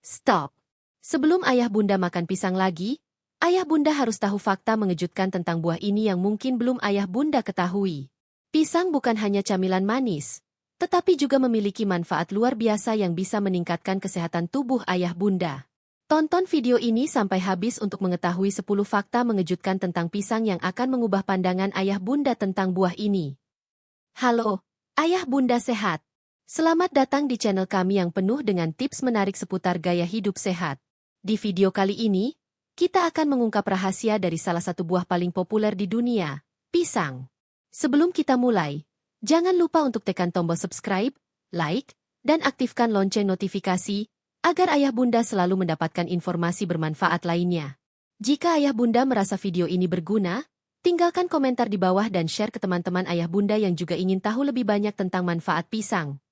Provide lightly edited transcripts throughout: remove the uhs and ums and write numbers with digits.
Stop. Sebelum ayah bunda makan pisang lagi, ayah bunda harus tahu fakta mengejutkan tentang buah ini yang mungkin belum ayah bunda ketahui. Pisang bukan hanya camilan manis, tetapi juga memiliki manfaat luar biasa yang bisa meningkatkan kesehatan tubuh ayah bunda. Tonton video ini sampai habis untuk mengetahui 10 fakta mengejutkan tentang pisang yang akan mengubah pandangan ayah bunda tentang buah ini. Halo, ayah bunda sehat. Selamat datang di channel kami yang penuh dengan tips menarik seputar gaya hidup sehat. Di video kali ini, kita akan mengungkap rahasia dari salah satu buah paling populer di dunia, pisang. Sebelum kita mulai, jangan lupa untuk tekan tombol subscribe, like, dan aktifkan lonceng notifikasi, agar ayah bunda selalu mendapatkan informasi bermanfaat lainnya. Jika ayah bunda merasa video ini berguna, tinggalkan komentar di bawah dan share ke teman-teman ayah bunda yang juga ingin tahu lebih banyak tentang manfaat pisang.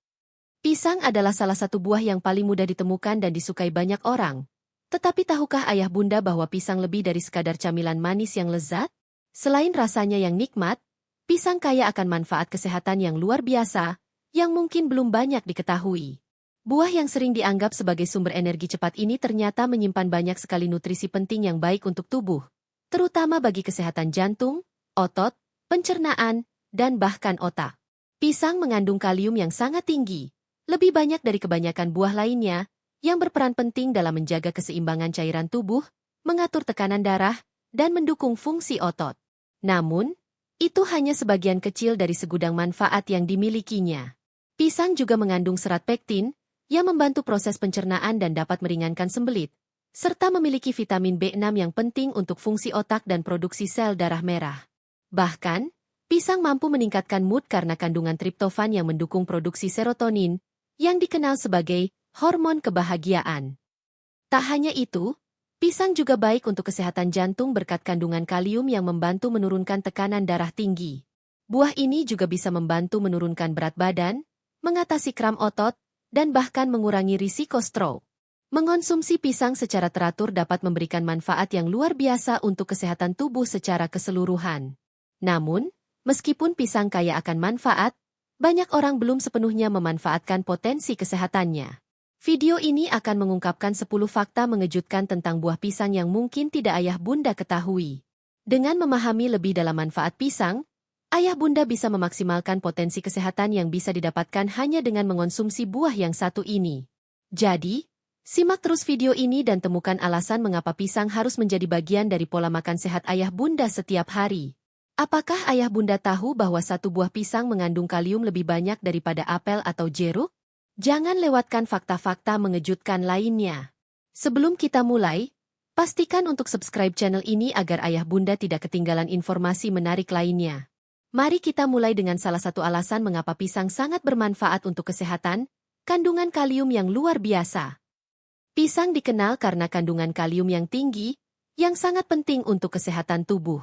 Pisang adalah salah satu buah yang paling mudah ditemukan dan disukai banyak orang. Tetapi tahukah ayah bunda bahwa pisang lebih dari sekadar camilan manis yang lezat? Selain rasanya yang nikmat, pisang kaya akan manfaat kesehatan yang luar biasa, yang mungkin belum banyak diketahui. Buah yang sering dianggap sebagai sumber energi cepat ini ternyata menyimpan banyak sekali nutrisi penting yang baik untuk tubuh, terutama bagi kesehatan jantung, otot, pencernaan, dan bahkan otak. Pisang mengandung kalium yang sangat tinggi, lebih banyak dari kebanyakan buah lainnya, yang berperan penting dalam menjaga keseimbangan cairan tubuh, mengatur tekanan darah, dan mendukung fungsi otot. Namun, itu hanya sebagian kecil dari segudang manfaat yang dimilikinya. Pisang juga mengandung serat pektin, yang membantu proses pencernaan dan dapat meringankan sembelit, serta memiliki vitamin B6 yang penting untuk fungsi otak dan produksi sel darah merah. Bahkan, pisang mampu meningkatkan mood karena kandungan triptofan yang mendukung produksi serotonin, yang dikenal sebagai hormon kebahagiaan. Tak hanya itu, pisang juga baik untuk kesehatan jantung berkat kandungan kalium yang membantu menurunkan tekanan darah tinggi. Buah ini juga bisa membantu menurunkan berat badan, mengatasi kram otot, dan bahkan mengurangi risiko stroke. Mengonsumsi pisang secara teratur dapat memberikan manfaat yang luar biasa untuk kesehatan tubuh secara keseluruhan. Namun, meskipun pisang kaya akan manfaat, banyak orang belum sepenuhnya memanfaatkan potensi kesehatannya. Video ini akan mengungkapkan 10 fakta mengejutkan tentang buah pisang yang mungkin tidak ayah bunda ketahui. Dengan memahami lebih dalam manfaat pisang, ayah bunda bisa memaksimalkan potensi kesehatan yang bisa didapatkan hanya dengan mengonsumsi buah yang satu ini. Jadi, simak terus video ini dan temukan alasan mengapa pisang harus menjadi bagian dari pola makan sehat ayah bunda setiap hari. Apakah ayah bunda tahu bahwa satu buah pisang mengandung kalium lebih banyak daripada apel atau jeruk? Jangan lewatkan fakta-fakta mengejutkan lainnya. Sebelum kita mulai, pastikan untuk subscribe channel ini agar ayah bunda tidak ketinggalan informasi menarik lainnya. Mari kita mulai dengan salah satu alasan mengapa pisang sangat bermanfaat untuk kesehatan, kandungan kalium yang luar biasa. Pisang dikenal karena kandungan kalium yang tinggi, yang sangat penting untuk kesehatan tubuh.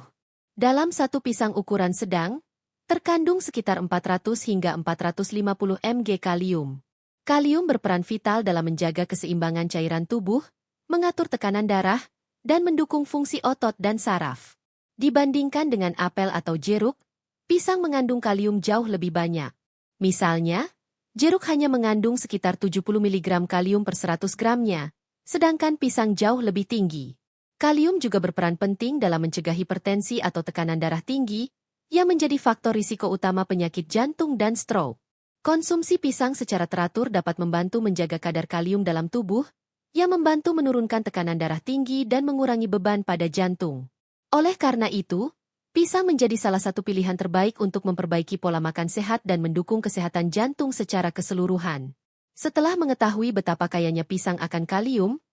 Dalam satu pisang ukuran sedang, terkandung sekitar 400 hingga 450 mg kalium. Kalium berperan vital dalam menjaga keseimbangan cairan tubuh, mengatur tekanan darah, dan mendukung fungsi otot dan saraf. Dibandingkan dengan apel atau jeruk, pisang mengandung kalium jauh lebih banyak. Misalnya, jeruk hanya mengandung sekitar 70 mg kalium per 100 gramnya, sedangkan pisang jauh lebih tinggi. Kalium juga berperan penting dalam mencegah hipertensi atau tekanan darah tinggi, yang menjadi faktor risiko utama penyakit jantung dan stroke. Konsumsi pisang secara teratur dapat membantu menjaga kadar kalium dalam tubuh, yang membantu menurunkan tekanan darah tinggi dan mengurangi beban pada jantung. Oleh karena itu, pisang menjadi salah satu pilihan terbaik untuk memperbaiki pola makan sehat dan mendukung kesehatan jantung secara keseluruhan. Setelah mengetahui betapa kayanya pisang akan kalium,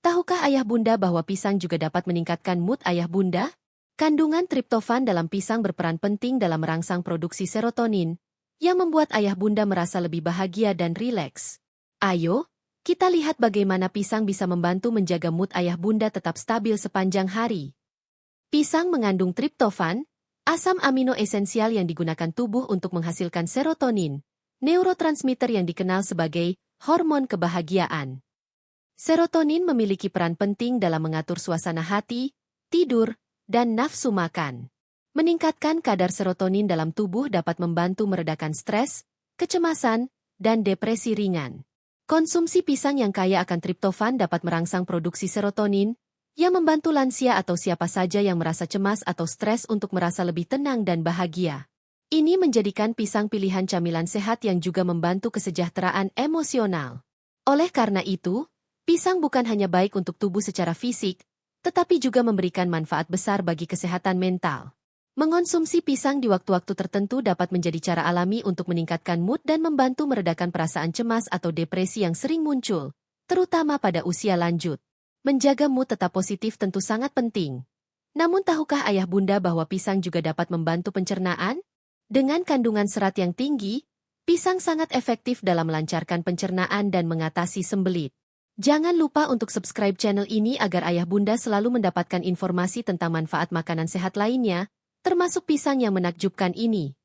tahukah ayah bunda bahwa pisang juga dapat meningkatkan mood ayah bunda? Kandungan triptofan dalam pisang berperan penting dalam merangsang produksi serotonin, yang membuat ayah bunda merasa lebih bahagia dan rileks. Ayo, kita lihat bagaimana pisang bisa membantu menjaga mood ayah bunda tetap stabil sepanjang hari. Pisang mengandung triptofan, asam amino esensial yang digunakan tubuh untuk menghasilkan serotonin, neurotransmitter yang dikenal sebagai hormon kebahagiaan. Serotonin memiliki peran penting dalam mengatur suasana hati, tidur, dan nafsu makan. Meningkatkan kadar serotonin dalam tubuh dapat membantu meredakan stres, kecemasan, dan depresi ringan. Konsumsi pisang yang kaya akan triptofan dapat merangsang produksi serotonin, yang membantu lansia atau siapa saja yang merasa cemas atau stres untuk merasa lebih tenang dan bahagia. Ini menjadikan pisang pilihan camilan sehat yang juga membantu kesejahteraan emosional. Oleh karena itu, pisang bukan hanya baik untuk tubuh secara fisik, tetapi juga memberikan manfaat besar bagi kesehatan mental. Mengonsumsi pisang di waktu-waktu tertentu dapat menjadi cara alami untuk meningkatkan mood dan membantu meredakan perasaan cemas atau depresi yang sering muncul, terutama pada usia lanjut. Menjaga mood tetap positif tentu sangat penting. Namun tahukah ayah bunda bahwa pisang juga dapat membantu pencernaan? Dengan kandungan serat yang tinggi, pisang sangat efektif dalam melancarkan pencernaan dan mengatasi sembelit. Jangan lupa untuk subscribe channel ini agar ayah bunda selalu mendapatkan informasi tentang manfaat makanan sehat lainnya, termasuk pisang yang menakjubkan ini.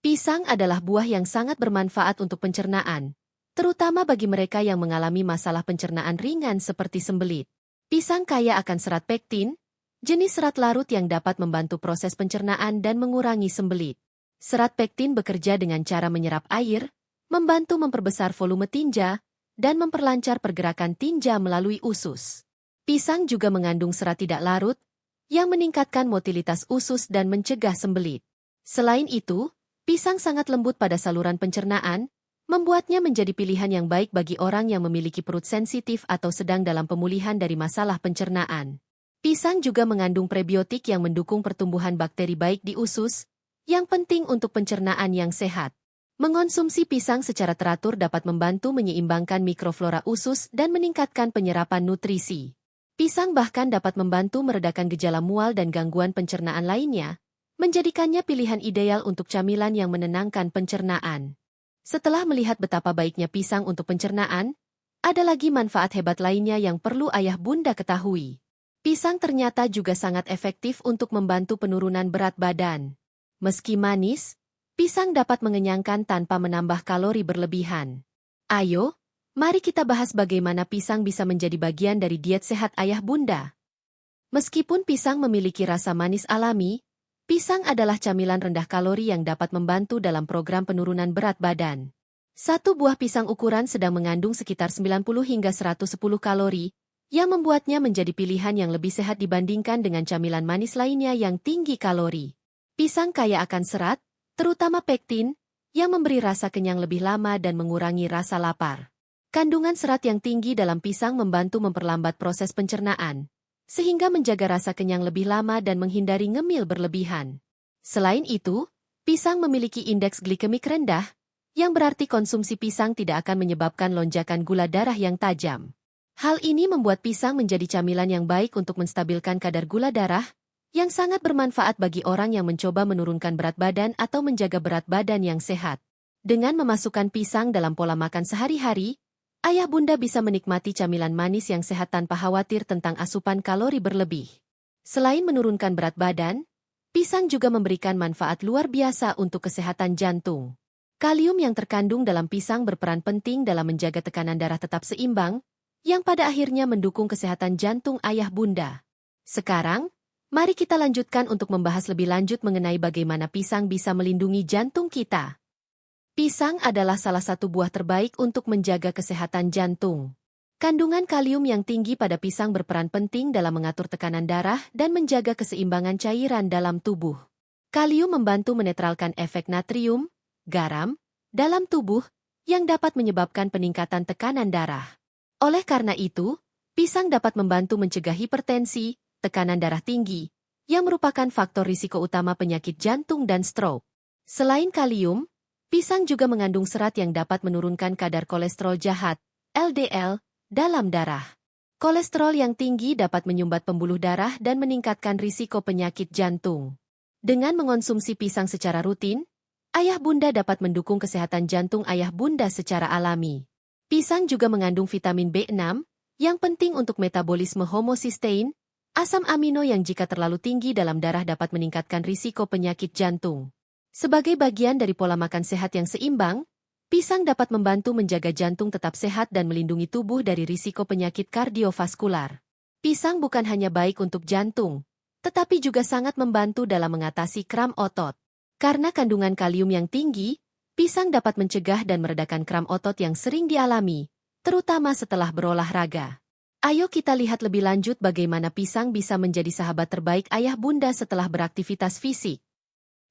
Pisang adalah buah yang sangat bermanfaat untuk pencernaan, terutama bagi mereka yang mengalami masalah pencernaan ringan seperti sembelit. Pisang kaya akan serat pektin, jenis serat larut yang dapat membantu proses pencernaan dan mengurangi sembelit. Serat pektin bekerja dengan cara menyerap air, membantu memperbesar volume tinja, dan memperlancar pergerakan tinja melalui usus. Pisang juga mengandung serat tidak larut, yang meningkatkan motilitas usus dan mencegah sembelit. Selain itu, pisang sangat lembut pada saluran pencernaan, membuatnya menjadi pilihan yang baik bagi orang yang memiliki perut sensitif atau sedang dalam pemulihan dari masalah pencernaan. Pisang juga mengandung prebiotik yang mendukung pertumbuhan bakteri baik di usus, yang penting untuk pencernaan yang sehat. Mengonsumsi pisang secara teratur dapat membantu menyeimbangkan mikroflora usus dan meningkatkan penyerapan nutrisi. Pisang bahkan dapat membantu meredakan gejala mual dan gangguan pencernaan lainnya, menjadikannya pilihan ideal untuk camilan yang menenangkan pencernaan. Setelah melihat betapa baiknya pisang untuk pencernaan, ada lagi manfaat hebat lainnya yang perlu ayah bunda ketahui. Pisang ternyata juga sangat efektif untuk membantu penurunan berat badan. Meski manis, pisang dapat mengenyangkan tanpa menambah kalori berlebihan. Ayo, mari kita bahas bagaimana pisang bisa menjadi bagian dari diet sehat ayah bunda. Meskipun pisang memiliki rasa manis alami, pisang adalah camilan rendah kalori yang dapat membantu dalam program penurunan berat badan. Satu buah pisang ukuran sedang mengandung sekitar 90 hingga 110 kalori, yang membuatnya menjadi pilihan yang lebih sehat dibandingkan dengan camilan manis lainnya yang tinggi kalori. Pisang kaya akan serat, terutama pektin, yang memberi rasa kenyang lebih lama dan mengurangi rasa lapar. Kandungan serat yang tinggi dalam pisang membantu memperlambat proses pencernaan, sehingga menjaga rasa kenyang lebih lama dan menghindari ngemil berlebihan. Selain itu, pisang memiliki indeks glikemik rendah, yang berarti konsumsi pisang tidak akan menyebabkan lonjakan gula darah yang tajam. Hal ini membuat pisang menjadi camilan yang baik untuk menstabilkan kadar gula darah, yang sangat bermanfaat bagi orang yang mencoba menurunkan berat badan atau menjaga berat badan yang sehat. Dengan memasukkan pisang dalam pola makan sehari-hari, ayah bunda bisa menikmati camilan manis yang sehat tanpa khawatir tentang asupan kalori berlebih. Selain menurunkan berat badan, pisang juga memberikan manfaat luar biasa untuk kesehatan jantung. Kalium yang terkandung dalam pisang berperan penting dalam menjaga tekanan darah tetap seimbang, yang pada akhirnya mendukung kesehatan jantung ayah bunda. Sekarang, mari kita lanjutkan untuk membahas lebih lanjut mengenai bagaimana pisang bisa melindungi jantung kita. Pisang adalah salah satu buah terbaik untuk menjaga kesehatan jantung. Kandungan kalium yang tinggi pada pisang berperan penting dalam mengatur tekanan darah dan menjaga keseimbangan cairan dalam tubuh. Kalium membantu menetralkan efek natrium, garam, dalam tubuh, yang dapat menyebabkan peningkatan tekanan darah. Oleh karena itu, pisang dapat membantu mencegah hipertensi, tekanan darah tinggi, yang merupakan faktor risiko utama penyakit jantung dan stroke. Selain kalium, pisang juga mengandung serat yang dapat menurunkan kadar kolesterol jahat, LDL, dalam darah. Kolesterol yang tinggi dapat menyumbat pembuluh darah dan meningkatkan risiko penyakit jantung. Dengan mengonsumsi pisang secara rutin, ayah bunda dapat mendukung kesehatan jantung ayah bunda secara alami. Pisang juga mengandung vitamin B6, yang penting untuk metabolisme homocysteine, asam amino yang jika terlalu tinggi dalam darah dapat meningkatkan risiko penyakit jantung. Sebagai bagian dari pola makan sehat yang seimbang, pisang dapat membantu menjaga jantung tetap sehat dan melindungi tubuh dari risiko penyakit kardiovaskular. Pisang bukan hanya baik untuk jantung, tetapi juga sangat membantu dalam mengatasi kram otot. Karena kandungan kalium yang tinggi, pisang dapat mencegah dan meredakan kram otot yang sering dialami, terutama setelah berolahraga. Ayo kita lihat lebih lanjut bagaimana pisang bisa menjadi sahabat terbaik ayah bunda setelah beraktivitas fisik.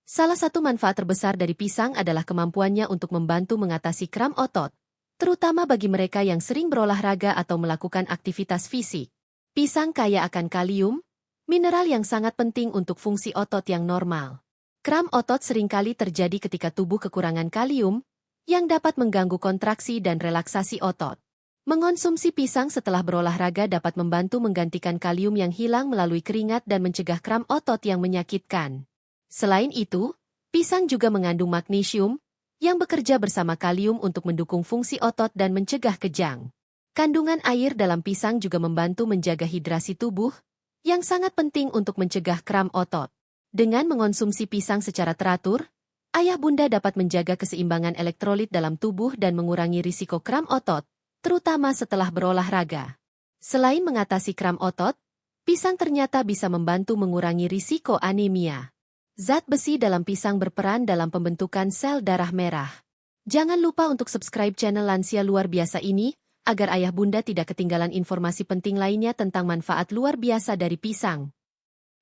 Salah satu manfaat terbesar dari pisang adalah kemampuannya untuk membantu mengatasi kram otot, terutama bagi mereka yang sering berolahraga atau melakukan aktivitas fisik. Pisang kaya akan kalium, mineral yang sangat penting untuk fungsi otot yang normal. Kram otot seringkali terjadi ketika tubuh kekurangan kalium, yang dapat mengganggu kontraksi dan relaksasi otot. Mengonsumsi pisang setelah berolahraga dapat membantu menggantikan kalium yang hilang melalui keringat dan mencegah kram otot yang menyakitkan. Selain itu, pisang juga mengandung magnesium, yang bekerja bersama kalium untuk mendukung fungsi otot dan mencegah kejang. Kandungan air dalam pisang juga membantu menjaga hidrasi tubuh, yang sangat penting untuk mencegah kram otot. Dengan mengonsumsi pisang secara teratur, ayah bunda dapat menjaga keseimbangan elektrolit dalam tubuh dan mengurangi risiko kram otot, terutama setelah berolahraga. Selain mengatasi kram otot, pisang ternyata bisa membantu mengurangi risiko anemia. Zat besi dalam pisang berperan dalam pembentukan sel darah merah. Jangan lupa untuk subscribe channel Lansia Luar Biasa ini, agar ayah bunda tidak ketinggalan informasi penting lainnya tentang manfaat luar biasa dari pisang.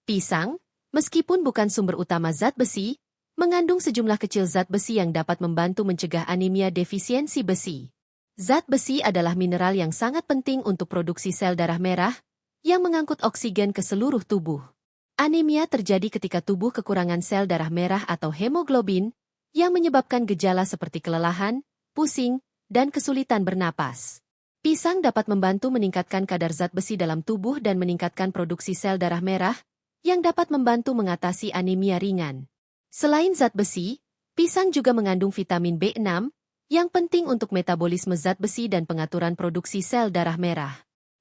Pisang, meskipun bukan sumber utama zat besi, mengandung sejumlah kecil zat besi yang dapat membantu mencegah anemia defisiensi besi. Zat besi adalah mineral yang sangat penting untuk produksi sel darah merah, yang mengangkut oksigen ke seluruh tubuh. Anemia terjadi ketika tubuh kekurangan sel darah merah atau hemoglobin, yang menyebabkan gejala seperti kelelahan, pusing, dan kesulitan bernapas. Pisang dapat membantu meningkatkan kadar zat besi dalam tubuh dan meningkatkan produksi sel darah merah, yang dapat membantu mengatasi anemia ringan. Selain zat besi, pisang juga mengandung vitamin B6, yang penting untuk metabolisme zat besi dan pengaturan produksi sel darah merah.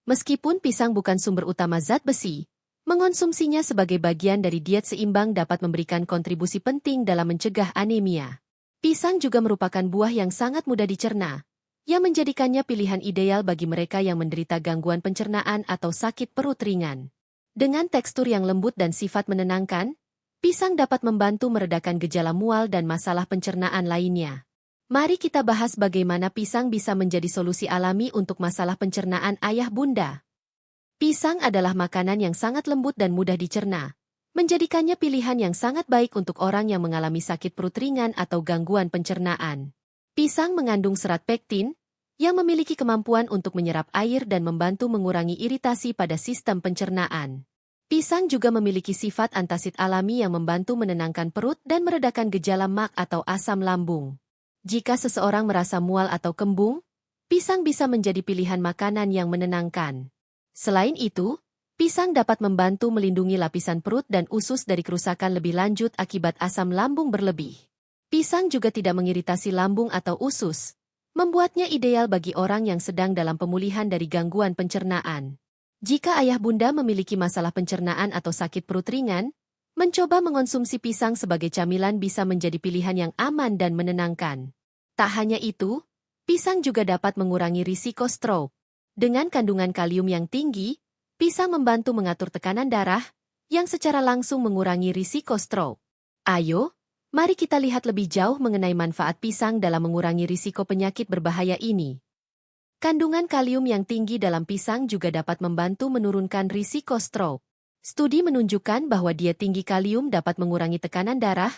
Meskipun pisang bukan sumber utama zat besi, mengonsumsinya sebagai bagian dari diet seimbang dapat memberikan kontribusi penting dalam mencegah anemia. Pisang juga merupakan buah yang sangat mudah dicerna, yang menjadikannya pilihan ideal bagi mereka yang menderita gangguan pencernaan atau sakit perut ringan. Dengan tekstur yang lembut dan sifat menenangkan, pisang dapat membantu meredakan gejala mual dan masalah pencernaan lainnya. Mari kita bahas bagaimana pisang bisa menjadi solusi alami untuk masalah pencernaan ayah bunda. Pisang adalah makanan yang sangat lembut dan mudah dicerna, menjadikannya pilihan yang sangat baik untuk orang yang mengalami sakit perut ringan atau gangguan pencernaan. Pisang mengandung serat pektin, yang memiliki kemampuan untuk menyerap air dan membantu mengurangi iritasi pada sistem pencernaan. Pisang juga memiliki sifat antasid alami yang membantu menenangkan perut dan meredakan gejala MAG atau asam lambung. Jika seseorang merasa mual atau kembung, pisang bisa menjadi pilihan makanan yang menenangkan. Selain itu, pisang dapat membantu melindungi lapisan perut dan usus dari kerusakan lebih lanjut akibat asam lambung berlebih. Pisang juga tidak mengiritasi lambung atau usus, membuatnya ideal bagi orang yang sedang dalam pemulihan dari gangguan pencernaan. Jika ayah bunda memiliki masalah pencernaan atau sakit perut ringan, mencoba mengonsumsi pisang sebagai camilan bisa menjadi pilihan yang aman dan menenangkan. Tak hanya itu, pisang juga dapat mengurangi risiko stroke. Dengan kandungan kalium yang tinggi, pisang membantu mengatur tekanan darah, yang secara langsung mengurangi risiko stroke. Ayo, mari kita lihat lebih jauh mengenai manfaat pisang dalam mengurangi risiko penyakit berbahaya ini. Kandungan kalium yang tinggi dalam pisang juga dapat membantu menurunkan risiko stroke. Studi menunjukkan bahwa diet tinggi kalium dapat mengurangi tekanan darah,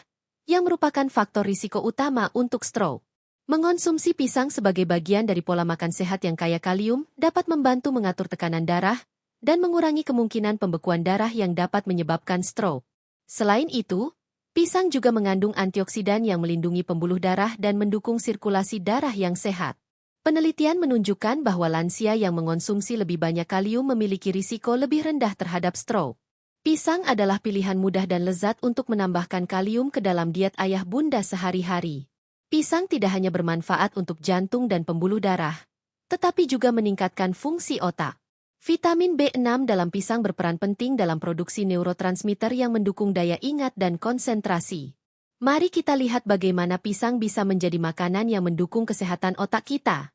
yang merupakan faktor risiko utama untuk stroke. Mengonsumsi pisang sebagai bagian dari pola makan sehat yang kaya kalium dapat membantu mengatur tekanan darah dan mengurangi kemungkinan pembekuan darah yang dapat menyebabkan stroke. Selain itu, pisang juga mengandung antioksidan yang melindungi pembuluh darah dan mendukung sirkulasi darah yang sehat. Penelitian menunjukkan bahwa lansia yang mengonsumsi lebih banyak kalium memiliki risiko lebih rendah terhadap stroke. Pisang adalah pilihan mudah dan lezat untuk menambahkan kalium ke dalam diet ayah bunda sehari-hari. Pisang tidak hanya bermanfaat untuk jantung dan pembuluh darah, tetapi juga meningkatkan fungsi otak. Vitamin B6 dalam pisang berperan penting dalam produksi neurotransmitter yang mendukung daya ingat dan konsentrasi. Mari kita lihat bagaimana pisang bisa menjadi makanan yang mendukung kesehatan otak kita.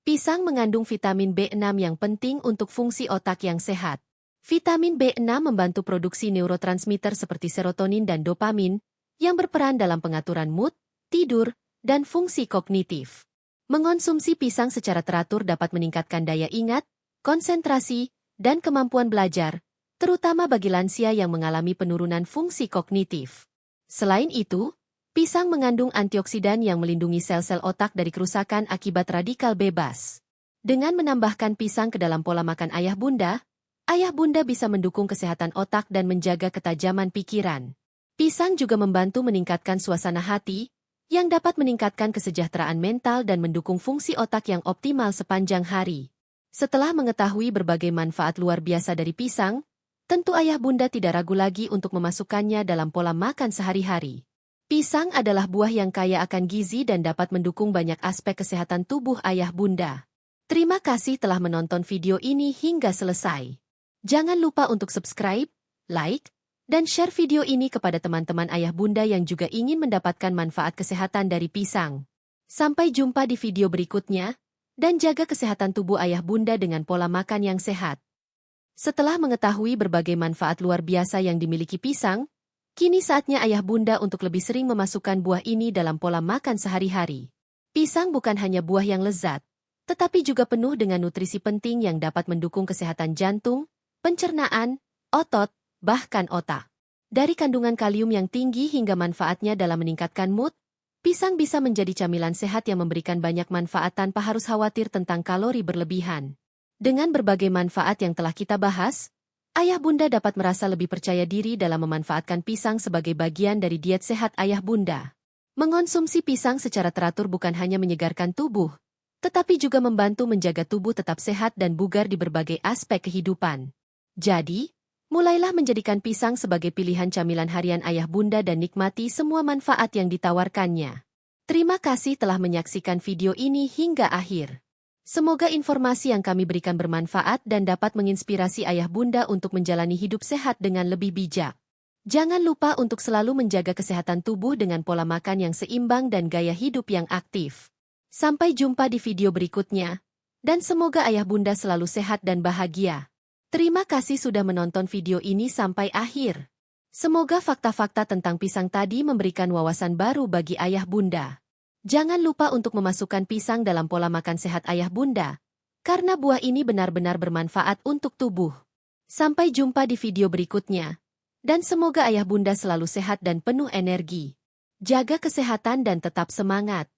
Pisang mengandung vitamin B6 yang penting untuk fungsi otak yang sehat. Vitamin B6 membantu produksi neurotransmitter seperti serotonin dan dopamin, yang berperan dalam pengaturan mood, tidur, dan fungsi kognitif. Mengonsumsi pisang secara teratur dapat meningkatkan daya ingat, konsentrasi, dan kemampuan belajar, terutama bagi lansia yang mengalami penurunan fungsi kognitif. Selain itu, pisang mengandung antioksidan yang melindungi sel-sel otak dari kerusakan akibat radikal bebas. Dengan menambahkan pisang ke dalam pola makan ayah bunda bisa mendukung kesehatan otak dan menjaga ketajaman pikiran. Pisang juga membantu meningkatkan suasana hati, yang dapat meningkatkan kesejahteraan mental dan mendukung fungsi otak yang optimal sepanjang hari. Setelah mengetahui berbagai manfaat luar biasa dari pisang, tentu ayah bunda tidak ragu lagi untuk memasukkannya dalam pola makan sehari-hari. Pisang adalah buah yang kaya akan gizi dan dapat mendukung banyak aspek kesehatan tubuh ayah bunda. Terima kasih telah menonton video ini hingga selesai. Jangan lupa untuk subscribe, like, dan share video ini kepada teman-teman ayah bunda yang juga ingin mendapatkan manfaat kesehatan dari pisang. Sampai jumpa di video berikutnya, dan jaga kesehatan tubuh ayah bunda dengan pola makan yang sehat. Setelah mengetahui berbagai manfaat luar biasa yang dimiliki pisang, kini saatnya ayah bunda untuk lebih sering memasukkan buah ini dalam pola makan sehari-hari. Pisang bukan hanya buah yang lezat, tetapi juga penuh dengan nutrisi penting yang dapat mendukung kesehatan jantung, pencernaan, otot, bahkan otak. Dari kandungan kalium yang tinggi hingga manfaatnya dalam meningkatkan mood, pisang bisa menjadi camilan sehat yang memberikan banyak manfaat tanpa harus khawatir tentang kalori berlebihan. Dengan berbagai manfaat yang telah kita bahas, ayah bunda dapat merasa lebih percaya diri dalam memanfaatkan pisang sebagai bagian dari diet sehat ayah bunda. Mengonsumsi pisang secara teratur bukan hanya menyegarkan tubuh, tetapi juga membantu menjaga tubuh tetap sehat dan bugar di berbagai aspek kehidupan. Jadi, mulailah menjadikan pisang sebagai pilihan camilan harian ayah bunda dan nikmati semua manfaat yang ditawarkannya. Terima kasih telah menyaksikan video ini hingga akhir. Semoga informasi yang kami berikan bermanfaat dan dapat menginspirasi ayah bunda untuk menjalani hidup sehat dengan lebih bijak. Jangan lupa untuk selalu menjaga kesehatan tubuh dengan pola makan yang seimbang dan gaya hidup yang aktif. Sampai jumpa di video berikutnya, dan semoga ayah bunda selalu sehat dan bahagia. Terima kasih sudah menonton video ini sampai akhir. Semoga fakta-fakta tentang pisang tadi memberikan wawasan baru bagi ayah bunda. Jangan lupa untuk memasukkan pisang dalam pola makan sehat ayah bunda, karena buah ini benar-benar bermanfaat untuk tubuh. Sampai jumpa di video berikutnya, dan semoga ayah bunda selalu sehat dan penuh energi. Jaga kesehatan dan tetap semangat.